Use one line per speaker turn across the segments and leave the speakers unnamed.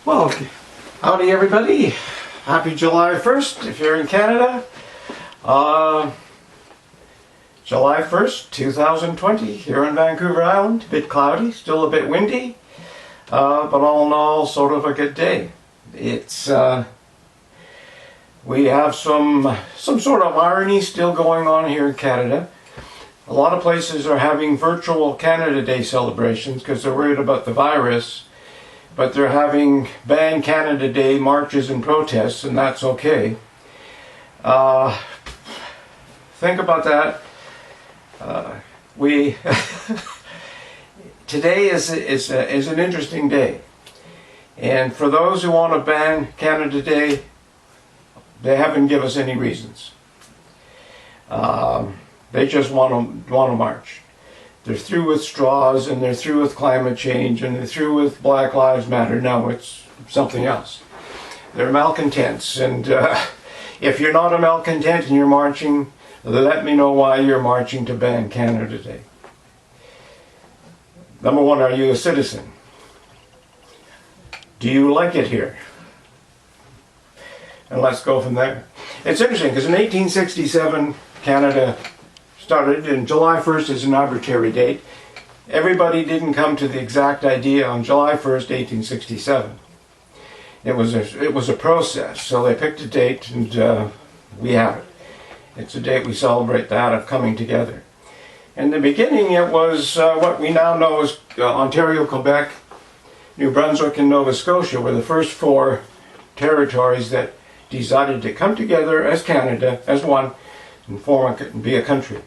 Well, howdy everybody. Happy July 1st if you're in Canada. July 1st, 2020 here in Vancouver Island. A bit cloudy, still a bit windy, but all in all sort of a good day. It's we have some sort of irony still going on here in Canada. A lot of places are having virtual Canada Day celebrations because they're worried about the virus. But they're having Ban Canada Day marches and protests, and that's okay. Think about that. Today is an interesting day, and for those who want to ban Canada Day, they haven't given us any reasons. They just want to march. They're through with straws, and they're through with climate change, and they're through with Black Lives Matter. No, it's something else. They're malcontents, and if you're not a malcontent and you're marching, let me know why you're marching to ban Canada Day. Number one, are you a citizen? Do you like it here? And let's go from there. It's interesting because in 1867, Canada started, and July 1st is an arbitrary date. Everybody didn't come to the exact idea on July 1st, 1867. It was a process, so they picked a date, and we have it. It's a date we celebrate that of coming together. In the beginning, it was what we now know as Ontario, Quebec, New Brunswick, and Nova Scotia were the first four territories that decided to come together as Canada, as one, and be a country.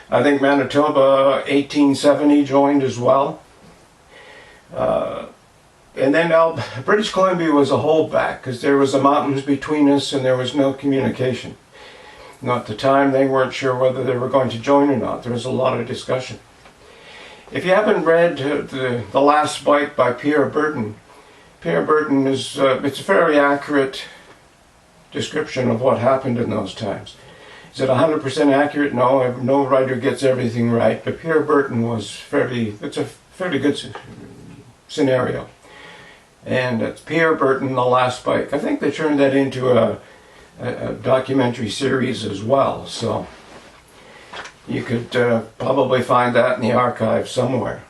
I think Manitoba, 1870, joined as well. And then British Columbia was a holdback because there was the mountains between us and there was no communication. Now, at the time, they weren't sure whether they were going to join or not. There was a lot of discussion. If you haven't read The Last Bite by Pierre Berton is it's a very accurate description of what happened in those times. Is it 100% accurate? No, no writer gets everything right, but Pierre Berton it's a fairly good scenario. And it's Pierre Berton, The Last Bite. I think they turned that into a documentary series as well, so you could probably find that in the archive somewhere.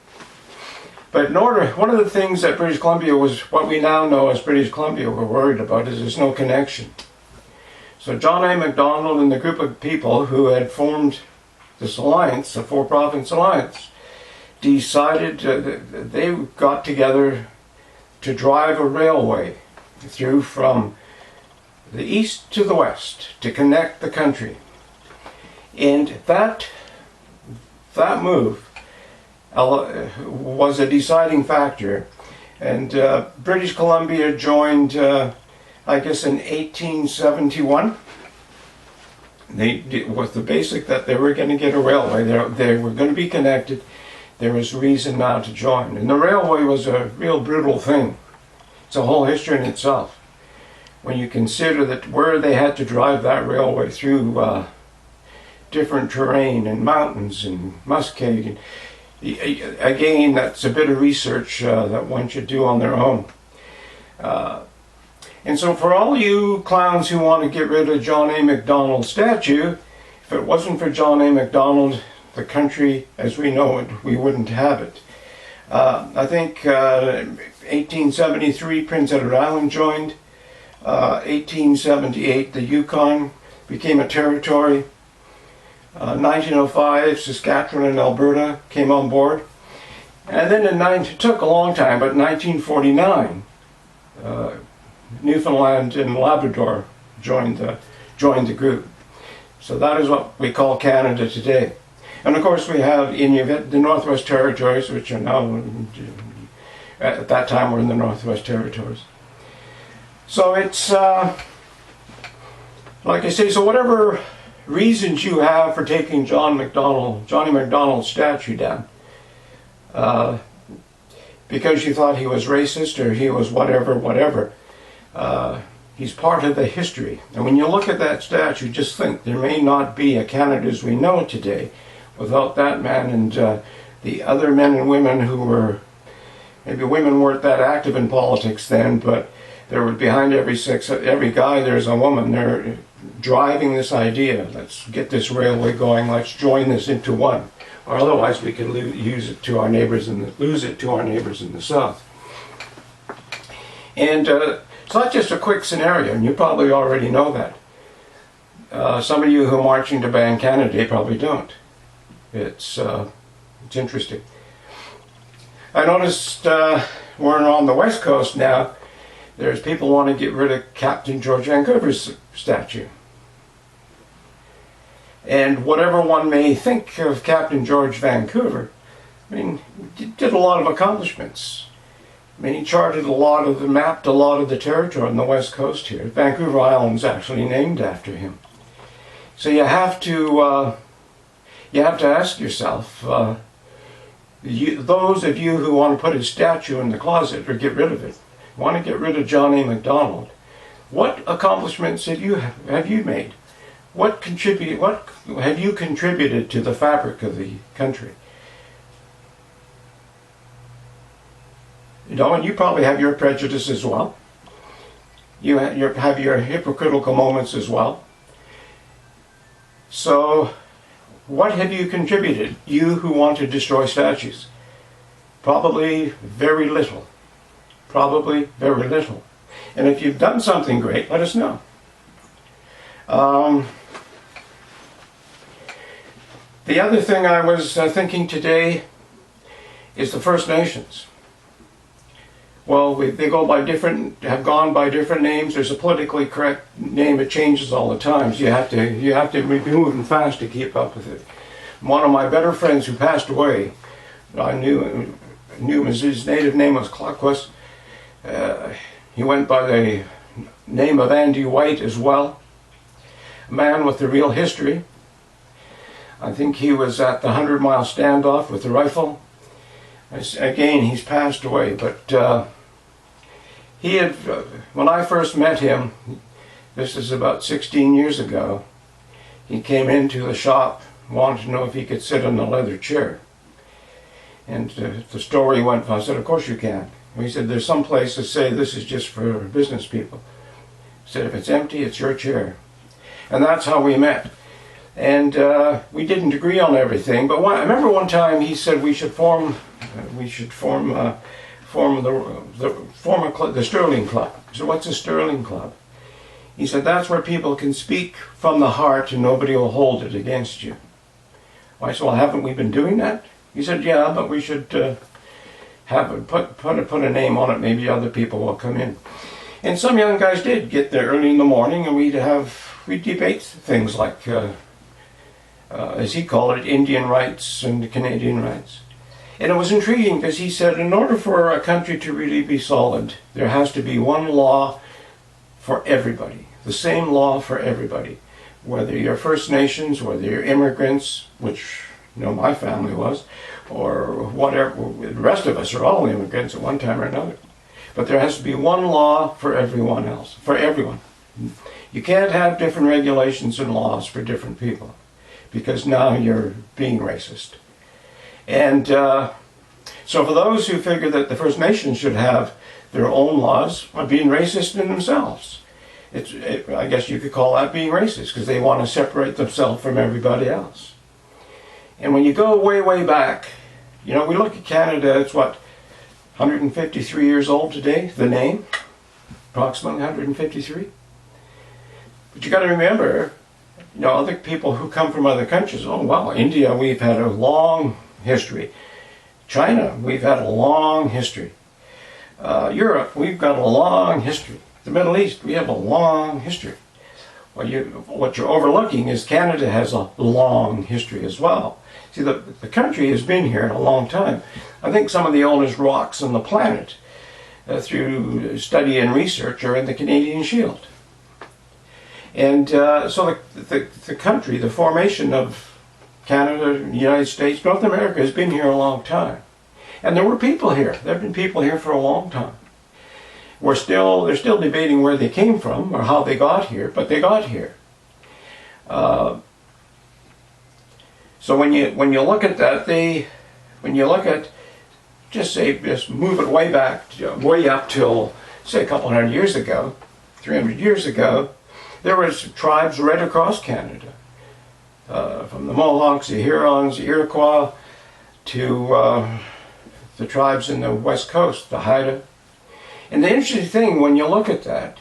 But one of the things that British Columbia what we now know as British Columbia were worried about is there's no connection. So John A. Macdonald and the group of people who had formed this alliance, the four-province alliance, decided they got together to drive a railway through from the east to the west to connect the country. And that move was a deciding factor. And British Columbia joined I guess in 1871, with the basic that they were going to get a railway, they were going to be connected. There was reason now to join. And the railway was a real brutal thing. It's a whole history in itself. When you consider that where they had to drive that railway through different terrain and mountains and muskeg. Again, that's a bit of research that one should do on their own. And so for all you clowns who want to get rid of John A. Macdonald's statue, if it wasn't for John A. Macdonald, the country as we know it, we wouldn't have it. I think 1873 Prince Edward Island joined. 1878 the Yukon became a territory. 1905 Saskatchewan and Alberta came on board. And then it took a long time, but in 1949 Newfoundland and Labrador joined the group. So that is what we call Canada today. And of course we have the Northwest Territories, which are now, at that time were in the Northwest Territories. So it's, like I say, so whatever reasons you have for taking Johnny Macdonald's statue down, because you thought he was racist or he was whatever, he's part of the history. And when you look at that statue, just think, there may not be a Canada as we know it today without that man and the other men and women who were maybe women weren't that active in politics then, but there were behind every guy there's a woman. They're driving this idea. Let's get this railway going. Let's join this into one, or otherwise we could lose it to our neighbors in the south. And it's not just a quick scenario, and you probably already know that. Some of you who are marching to ban Canada probably don't. It's interesting. I noticed we're on the West Coast now. There's people want to get rid of Captain George Vancouver's statue. And whatever one may think of Captain George Vancouver, I mean, he did a lot of accomplishments. I mean, he mapped a lot of the territory on the West Coast here. Vancouver Island's actually named after him. So you have to ask yourself, those of you who want to put his statue in the closet or get rid of it, want to get rid of John A. Macdonald, what accomplishments have you made? What have you contributed to the fabric of the country? You know, and you probably have your prejudice as well. You have your hypocritical moments as well. So, what have you contributed, you who want to destroy statues? Probably very little. Probably very little. And if you've done something great, let us know. The other thing I was thinking today is the First Nations. Well, they have gone by different names. There's a politically correct name. It changes all the time. So you have to be moving fast to keep up with it. One of my better friends who passed away, I knew his native name was Claquus. He went by the name of Andy White as well. A man with a real history. I think he was at the 100-mile standoff with the rifle. Again, he's passed away, but he had, when I first met him, this is about 16 years ago, he came into the shop, wanted to know if he could sit in a leather chair. And the story went, I said, of course you can. He said, there's some places say this is just for business people. He said, if it's empty, it's your chair. And that's how we met. And we didn't agree on everything, but I remember one time he said we should form the Sterling Club. I said, what's a Sterling Club? He said, that's where people can speak from the heart and nobody will hold it against you. I said, well, haven't we been doing that? He said, yeah, but we should put a name on it. Maybe other people will come in. And some young guys did get there early in the morning, and we'd debate things like, as he called it, Indian rights and Canadian rights. And it was intriguing because he said, in order for a country to really be solid, there has to be one law for everybody, the same law for everybody, whether you're First Nations, whether you're immigrants, which my family was, or whatever. The rest of us are all immigrants at one time or another. But there has to be one law for everyone else, for everyone. You can't have different regulations and laws for different people, because now you're being racist. And so for those who figure that the First Nations should have their own laws, are being racist in themselves. I guess you could call that being racist, because they want to separate themselves from everybody else. And when you go way, way back, we look at Canada, it's what, 153 years old today, the name, approximately 153. But you got to remember, other people who come from other countries, oh wow, India, we've had a long history. China, we've had a long history. Europe, we've got a long history. The Middle East, we have a long history. What you're overlooking is Canada has a long history as well. See, the country has been here a long time. I think some of the oldest rocks on the planet, through study and research, are in the Canadian Shield. And so the country, the formation of Canada, the United States, North America has been here a long time. And there were people here. There have been people here for a long time. They're still debating where they came from or how they got here, but they got here. So when you look at that, when you look at just move it way back, way up till, say, a couple hundred years ago, 300 years ago, there was tribes right across Canada. From the Mohawks, the Hurons, the Iroquois, to the tribes in the west coast, the Haida. And the interesting thing, when you look at that,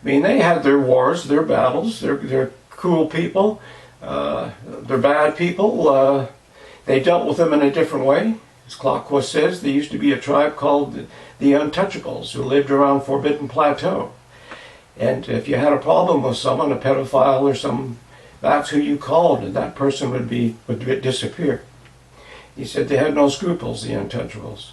I mean, they had their wars, their battles, they're cool people, they're bad people, they dealt with them in a different way. As Claquesous says, there used to be a tribe called the Untouchables who lived around Forbidden Plateau. And if you had a problem with someone, a pedophile or some, that's who you called, and that person would disappear. He said they had no scruples, the Untouchables.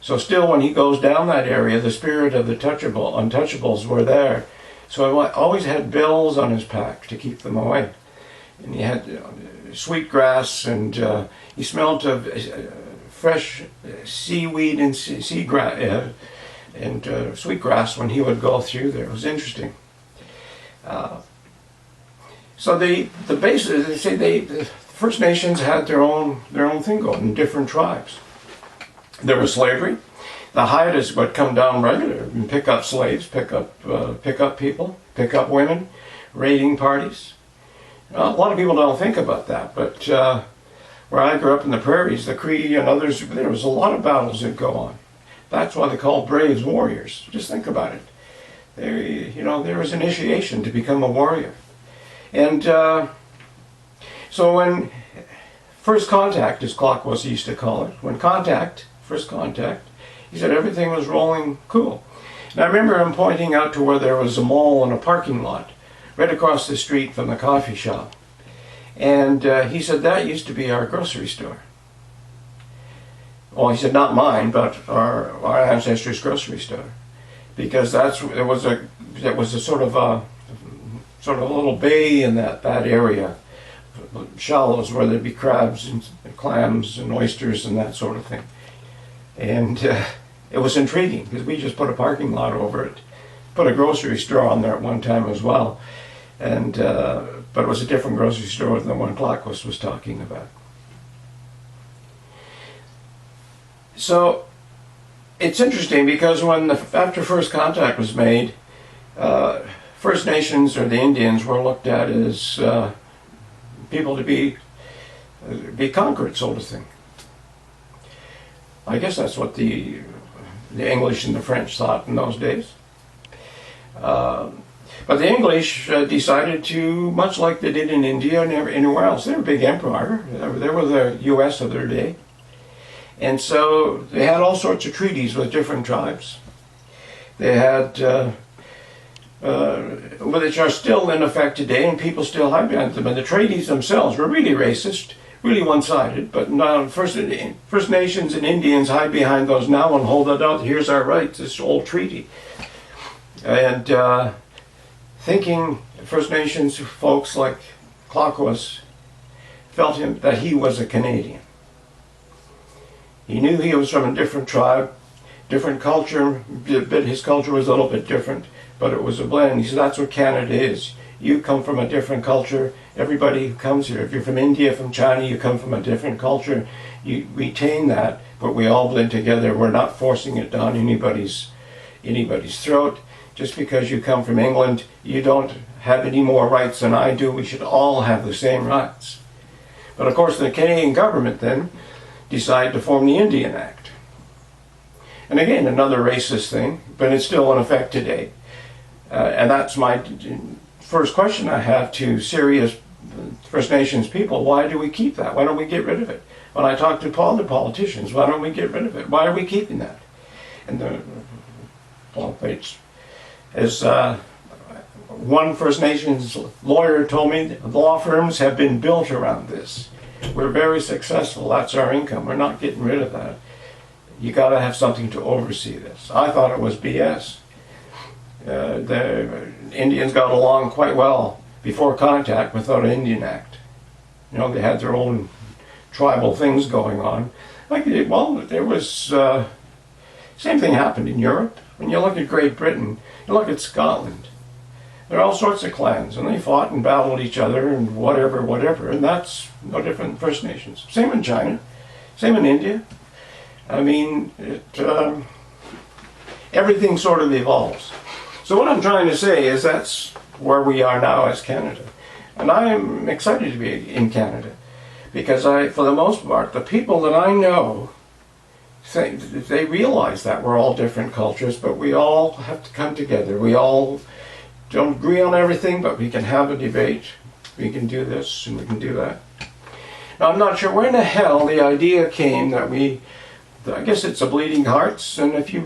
So still, when he goes down that area, the spirit of the Untouchables were there. So he always had bills on his pack to keep them away. And he had sweetgrass, and he smelled of fresh seaweed and seagrass and sweetgrass when he would go through there. It was interesting. So the basis, they say the First Nations had their own thing going in different tribes. There was slavery. The Haidas would come down regular and pick up slaves, pick up people, pick up women, raiding parties. A lot of people don't think about that, but where I grew up in the prairies, the Cree and others, there was a lot of battles that go on. That's why they call braves warriors. Just think about it. There was initiation to become a warrior. And so when first contact, as Claquesous used to call it, first contact, he said everything was rolling cool. And I remember him pointing out to where there was a mall and a parking lot right across the street from the coffee shop. And he said that used to be our grocery store. Well, he said not mine, but our ancestors' grocery store, because it was a sort of a little bay in that area, shallows where there'd be crabs and clams and oysters and that sort of thing. And it was intriguing because we just put a parking lot over it, put a grocery store on there at one time as well, and but it was a different grocery store than the one Claquesous was talking about. So it's interesting because after first contact was made, First Nations or the Indians were looked at as people to be conquered, sort of thing. I guess that's what the English and the French thought in those days. But the English decided to, much like they did in India and anywhere else, they were a big empire. They were the U.S. of their day. And so they had all sorts of treaties with different tribes. They had, which are still in effect today, and people still hide behind them. And the treaties themselves were really racist, really one-sided. But now First Nations and Indians hide behind those now and hold it out. Here's our rights, this old treaty. And thinking First Nations folks like Claquesous felt that he was a Canadian. He knew he was from a different tribe, different culture, but his culture was a little bit different, but it was a blend. He said, that's what Canada is. You come from a different culture. Everybody who comes here, if you're from India, from China, you come from a different culture. You retain that, but we all blend together. We're not forcing it down anybody's throat. Just because you come from England, you don't have any more rights than I do. We should all have the same rights. But of course, the Canadian government then decided to form the Indian Act. And again, another racist thing, but it's still in effect today. And that's my first question I have to serious First Nations people. Why do we keep that? Why don't we get rid of it? When I talk to all the politicians, why don't we get rid of it? Why are we keeping that? And as one First Nations lawyer told me, the law firms have been built around this. We're very successful. That's our income. We're not getting rid of that. You got to have something to oversee this. I thought it was BS. The Indians got along quite well before contact without an Indian Act. You know, they had their own tribal things going on. There was same thing happened in Europe. When you look at Great Britain, you look at Scotland. There are all sorts of clans, and they fought and battled each other and whatever, and that's no different than First Nations. Same in China, same in India. I mean, everything sort of evolves. So what I'm trying to say is that's where we are now as Canada. And I am excited to be in Canada because for the most part, the people that I know, they realize that we're all different cultures, but we all have to come together. We all don't agree on everything, but we can have a debate. We can do this and we can do that. Now, I'm not sure where in the hell the idea came that I guess it's a Bleeding Hearts, and if you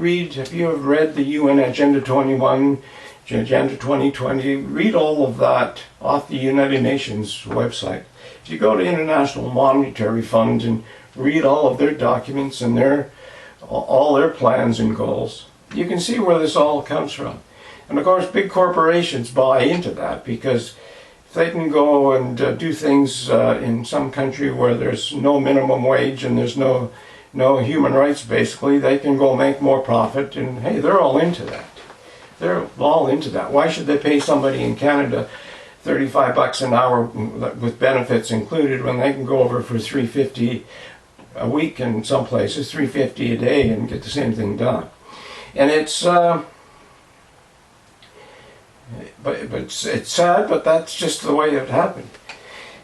have read the UN Agenda 21, Agenda 2020, read all of that off the United Nations website. If you go to International Monetary Fund and read all of their documents and all their plans and goals, you can see where this all comes from. And of course, big corporations buy into that because if they can go and do things in some country where there's no minimum wage and there's no human rights, basically, they can go make more profit, and hey, they're all into that. They're all into that. Why should they pay somebody in Canada $35 an hour with benefits included when they can go over for $3.50 a week in some places, $3.50 a day, and get the same thing done? And it's sad, but that's just the way it happened.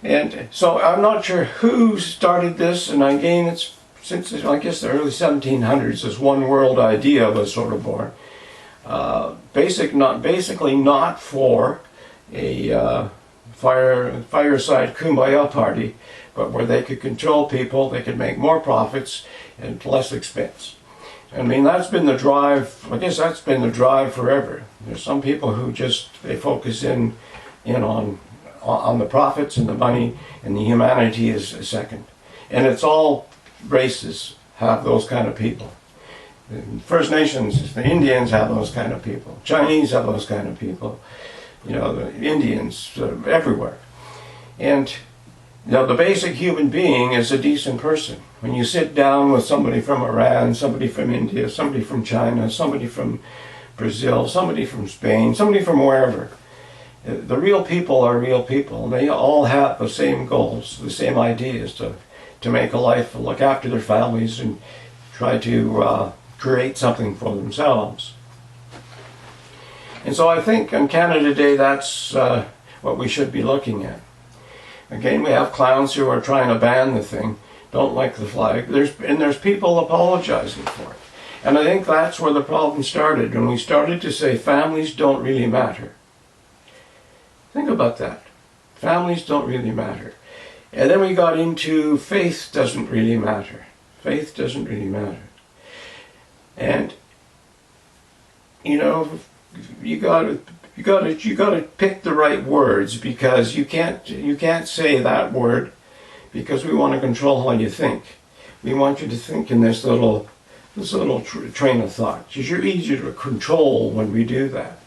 And so I'm not sure who started this, and again, it's since I guess the early 1700s, this one world idea was sort of born. Basically not for a fireside kumbaya party, but where they could control people, they could make more profits and less expense. I mean, that's been the drive. I guess that's been the drive forever. There's some people who they focus in on the profits and the money, and the humanity is second. And it's all races have those kind of people. First Nations, the Indians have those kind of people. Chinese have those kind of people. You know, the Indians, everywhere. And you know, the basic human being is a decent person. When you sit down with somebody from Iran, somebody from India, somebody from China, somebody from Brazil, somebody from Spain, somebody from wherever, the real people are real people. They all have the same goals, the same ideas to make a life, look after their families, and try to create something for themselves. And so I think on Canada Day, that's what we should be looking at. Again, we have clowns who are trying to ban the thing, don't like the flag. There's people apologizing for it. And I think that's where the problem started, when we started to say families don't really matter. Think about that. Families don't really matter. And then we got into faith doesn't really matter. Faith doesn't really matter. And you know, you got to pick the right words, because you can't say that word because we want to control how you think. We want you to think in this little train of thought. You're easier to control when we do that.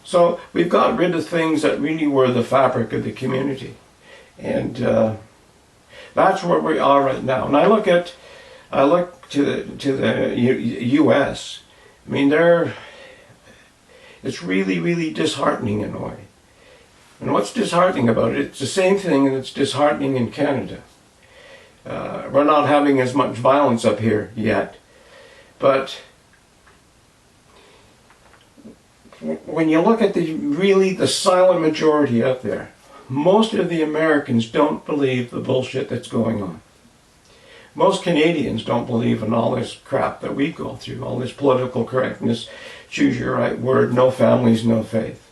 So we've got rid of things that really were the fabric of the community. And that's where we are right now. And I look to the U.S. I mean, it's really, really disheartening in a way. And what's disheartening about it? It's the same thing that's disheartening in Canada. We're not having as much violence up here yet, but when you look at the silent majority out there, most of the Americans don't believe the bullshit that's going on. Most Canadians don't believe in all this crap that we go through, all this political correctness, choose your right word, no families, no faith.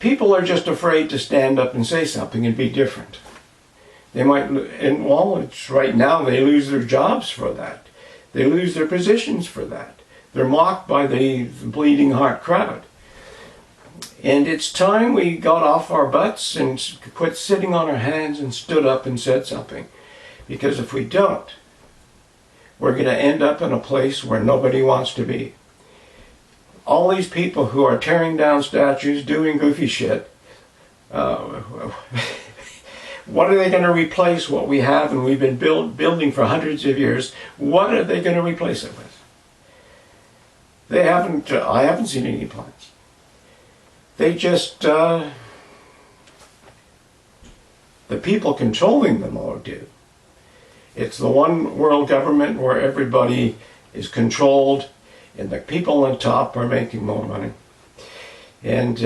People are just afraid to stand up and say something and be different. They might, and well, it's right now they lose their jobs for that. They lose their positions for that. They're mocked by the Bleeding Heart crowd. And it's time we got off our butts and quit sitting on our hands and stood up and said something. Because if we don't, we're going to end up in a place where nobody wants to be. All these people who are tearing down statues, doing goofy shit, what are they going to replace what we have and we've been building for hundreds of years? What are they going to replace it with? They haven't, I haven't seen any plans. They just, the people controlling them all do. It's the one world government where everybody is controlled and the people on top are making more money. And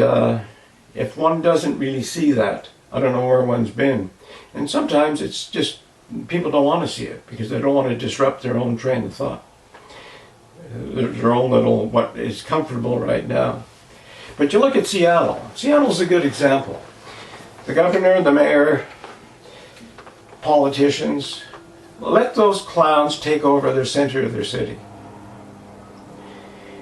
if one doesn't really see that, I don't know where one's been. And sometimes it's just people don't want to see it because they don't want to disrupt their own train of thought. Their own little, what is comfortable right now. But you look at Seattle. Seattle's a good example. The governor, the mayor, politicians, let those clowns take over the center of their city.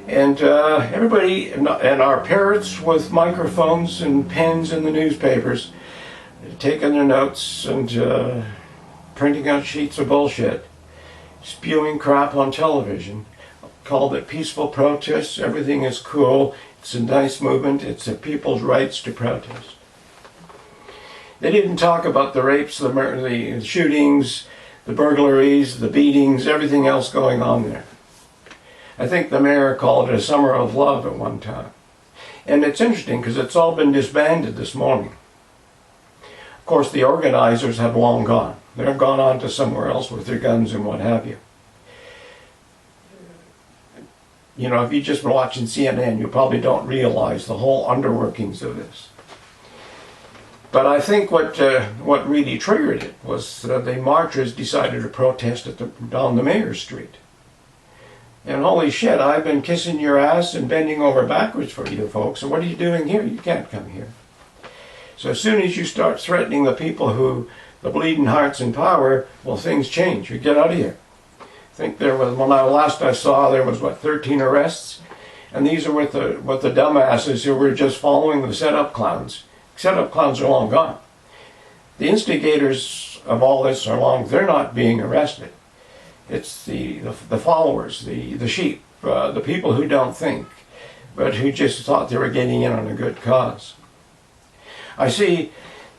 And everybody, and our parents with microphones and pens in the newspapers, taking their notes and printing out sheets of bullshit, spewing crap on television, called it peaceful protests, everything is cool, it's a nice movement, it's the people's rights to protest. They didn't talk about the rapes, the shootings, the burglaries, the beatings, everything else going on there. I think the mayor called it a summer of love at one time. And it's interesting because it's all been disbanded this morning. Of course, the organizers have long gone. They've gone on to somewhere else with their guns and what have you. You know, if you've just been watching CNN, you probably don't realize the whole underworkings of this. But I think what really triggered it was the marchers decided to protest down the Mayor's Street. And holy shit, I've been kissing your ass and bending over backwards for you folks, and what are you doing here? You can't come here. So as soon as you start threatening the people who, the bleeding hearts in power, well, things change. You get out of here. I think there was, last I saw, there was, 13 arrests? And these are with the dumbasses who were just following the setup clowns. Setup clowns are long gone. The instigators of all this are long, they're not being arrested. It's the followers, the sheep, the people who don't think, but who just thought they were getting in on a good cause. I see,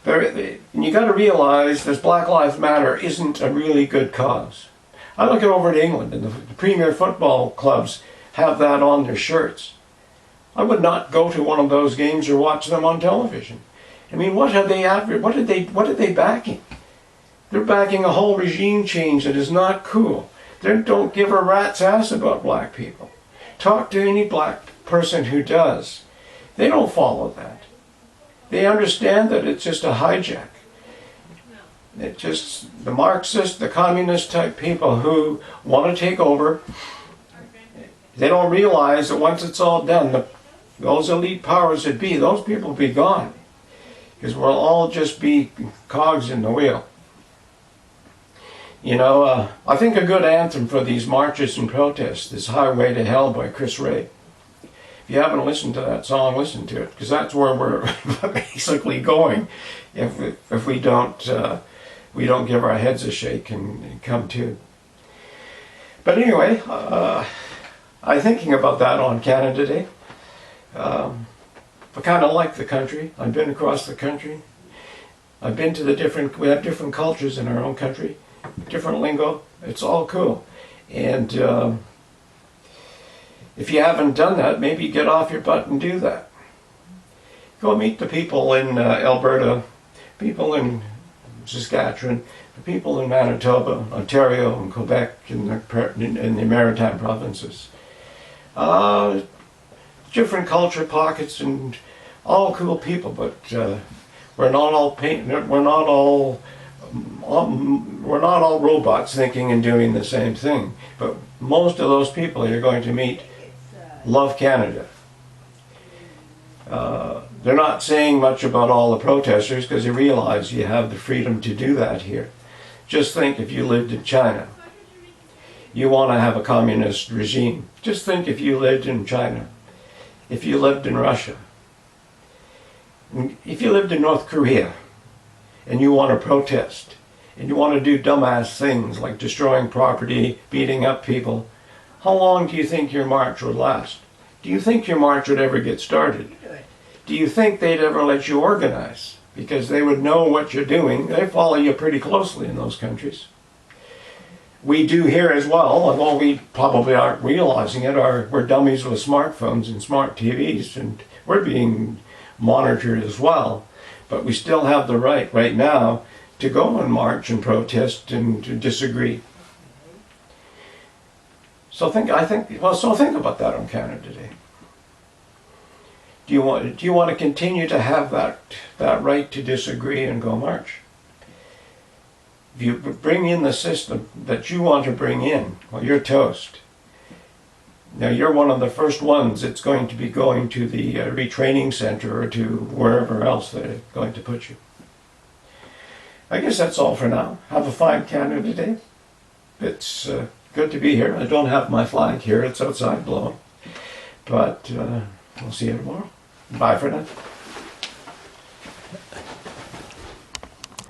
you got to realize this Black Lives Matter isn't a really good cause. I look over at England, and the premier football clubs have that on their shirts. I would not go to one of those games or watch them on television. I mean, what are they backing? They're backing a whole regime change that is not cool. They don't give a rat's ass about black people. Talk to any black person who does. They don't follow that. They understand that it's just a hijack. It's just the Marxist, the communist type people who want to take over. They don't realize that once it's all done, those elite powers that be, those people will be gone. Because we'll all just be cogs in the wheel. You know, I think a good anthem for these marches and protests is Highway to Hell by Chris Rea. If you haven't listened to that song, listen to it, because that's where we're basically going if we don't give our heads a shake and come to. But anyway, I'm thinking about that on Canada Day. I kind of like the country. I've been across the country. I've been to we have different cultures in our own country, different lingo. It's all cool. And if you haven't done that, maybe get off your butt and do that. Go meet the people in Alberta, people in Saskatchewan, the people in Manitoba, Ontario, and Quebec, in the Maritime provinces. Different culture pockets and all cool people, but we're not all robots thinking and doing the same thing. But most of those people you're going to meet love Canada. They're not saying much about all the protesters because they realize you have the freedom to do that here. Just think if you lived in China. You want to have a communist regime. Just think if you lived in China. If you lived in Russia. If you lived in North Korea and you want to protest and you want to do dumbass things like destroying property, beating up people, how long do you think your march would last? Do you think your march would ever get started? Do you think they'd ever let you organize? Because they would know what you're doing. They follow you pretty closely in those countries. We do here as well, although we probably aren't realizing it. We're dummies with smartphones and smart TVs, and we're being monitored as well. But we still have the right now to go and march and protest and to disagree. So think about that on Canada Day. Do you want to continue to have that right to disagree and go march? If you bring in the system that you want to bring in, well, you're toast. Now, you're one of the first ones that's going to be going to the retraining center or to wherever else they're going to put you. I guess that's all for now. Have a fine Canada Day. It's good to be here. I don't have my flag here. It's outside blowing. But we'll see you tomorrow. Bye for now.